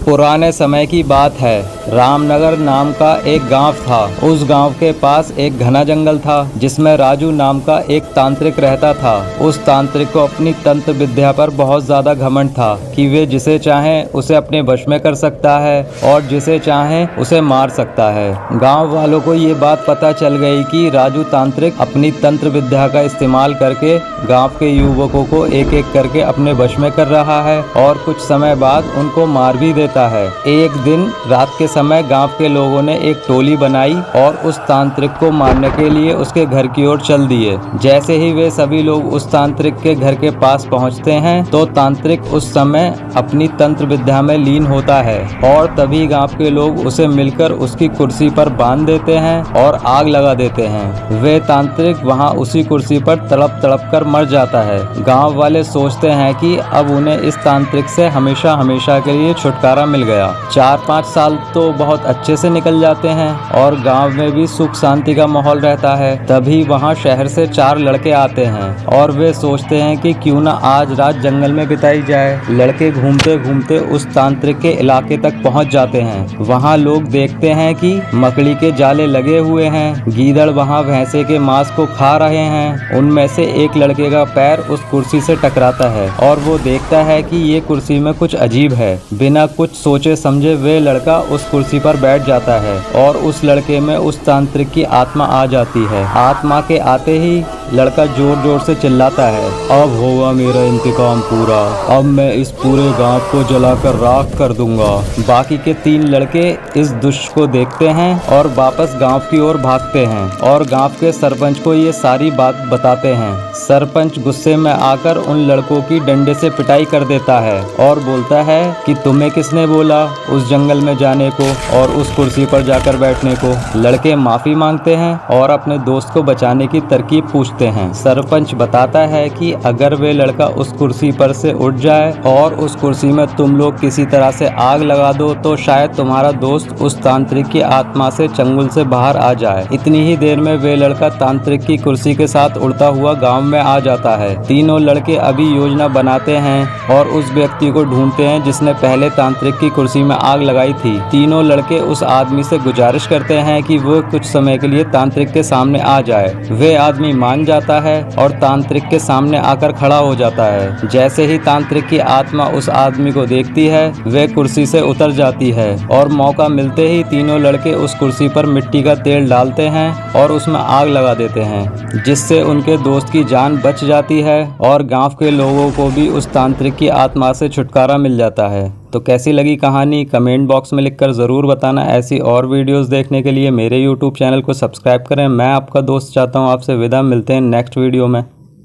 पुराने समय की बात है। रामनगर नाम का एक गांव था। उस गांव के पास एक घना जंगल था जिसमें राजू नाम का एक तांत्रिक रहता था। उस तांत्रिक को अपनी तंत्र विद्या पर बहुत ज्यादा घमंड था कि वे जिसे चाहे उसे अपने वश में कर सकता है और जिसे चाहे उसे मार सकता है। गांव वालों को ये बात पता चल गई कि राजू तांत्रिक अपनी तंत्र विद्या का इस्तेमाल करके गांव के युवकों को एक एक करके अपने वश में कर रहा है और कुछ समय बाद उनको मार भी देता है। एक दिन रात के समय गांव के लोगों ने एक टोली बनाई और उस तांत्रिक को मारने के लिए उसके घर की ओर चल दिए। जैसे ही वे सभी लोग उस तांत्रिक के घर के पास पहुंचते हैं तो तांत्रिक उस समय अपनी तंत्र विद्या में लीन होता है और तभी गांव के लोग उसे मिलकर उसकी कुर्सी पर बांध देते हैं और आग लगा देते हैं। वे तांत्रिक वहां उसी कुर्सी पर तड़प तड़प कर मर जाता है। गांव वाले सोचते हैं कि अब उन्हें इस तांत्रिक से हमेशा हमेशा के लिए छुटकारा मिल गया। 4-5 साल तो बहुत अच्छे से निकल जाते हैं और गांव में भी सुख शांति का माहौल रहता है। तभी वहां शहर से 4 लड़के आते हैं और वे सोचते हैं कि क्यों ना आज रात जंगल में बिताई जाए। लड़के घूमते घूमते उस तांत्रिक के इलाके तक पहुंच जाते हैं। वहां लोग देखते हैं कि मकड़ी के जाले लगे हुए हैं। गीदड़ वहां भैंसे के मांस को खा रहे हैं। उनमें से एक लड़के का पैर उस कुर्सी से टकराता है और वो देखता है कि ये कुर्सी में कुछ अजीब है। बिना कुछ सोचे समझे वे लड़का उस कुर्सी पर बैठ जाता है और उस लड़के में उस तांत्रिक की आत्मा आ जाती है। आत्मा के आते ही लड़का जोर जोर से चिल्लाता है, अब होगा मेरा इंतकाम पूरा। अब मैं इस पूरे गांव को जलाकर राख कर दूंगा। बाकी के 3 लड़के इस दृश्य को देखते हैं और वापस गांव की ओर भागते हैं और गांव के सरपंच को ये सारी बात बताते हैं। सरपंच गुस्से में आकर उन लड़कों की डंडे से पिटाई कर देता है और बोलता है कि तुम्हें किसने बोला उस जंगल में जाने को और उस कुर्सी पर जाकर बैठने को। लड़के माफी मांगते हैं और अपने दोस्त को बचाने की तरकीब पूछते हैं। सरपंच बताता है कि अगर वे लड़का उस कुर्सी पर से उठ जाए और उस कुर्सी में तुम लोग किसी तरह से आग लगा दो तो शायद तुम्हारा दोस्त उस तांत्रिक की आत्मा से चंगुल से बाहर आ जाए। इतनी ही देर में वे लड़का तांत्रिक की कुर्सी के साथ उड़ता हुआ गांव में आ जाता है। तीनों लड़के अभी योजना बनाते हैं और उस व्यक्ति को ढूंढते हैं जिसने पहले तांत्रिक की कुर्सी में आग लगाई थी। तीनों लड़के उस आदमी से गुजारिश करते हैं कि वो कुछ समय के लिए तांत्रिक के सामने आ जाए। वे आदमी मान जाता है और तांत्रिक के सामने आकर खड़ा हो जाता है। जैसे ही तांत्रिक की आत्मा उस आदमी को देखती है वे कुर्सी से उतर जाती है और मौका मिलते ही तीनों लड़के उस कुर्सी पर मिट्टी का तेल डालते हैं और उसमें आग लगा देते हैं, जिससे उनके दोस्त की जान बच जाती है और गांव के लोगों को भी उस तांत्रिक की आत्मा से छुटकारा मिल जाता है। तो कैसी लगी कहानी कमेंट बॉक्स में लिखकर ज़रूर बताना। ऐसी और वीडियोस देखने के लिए मेरे YouTube चैनल को सब्सक्राइब करें। मैं आपका दोस्त चाहता हूँ आपसे विदा। मिलते हैं नेक्स्ट वीडियो में।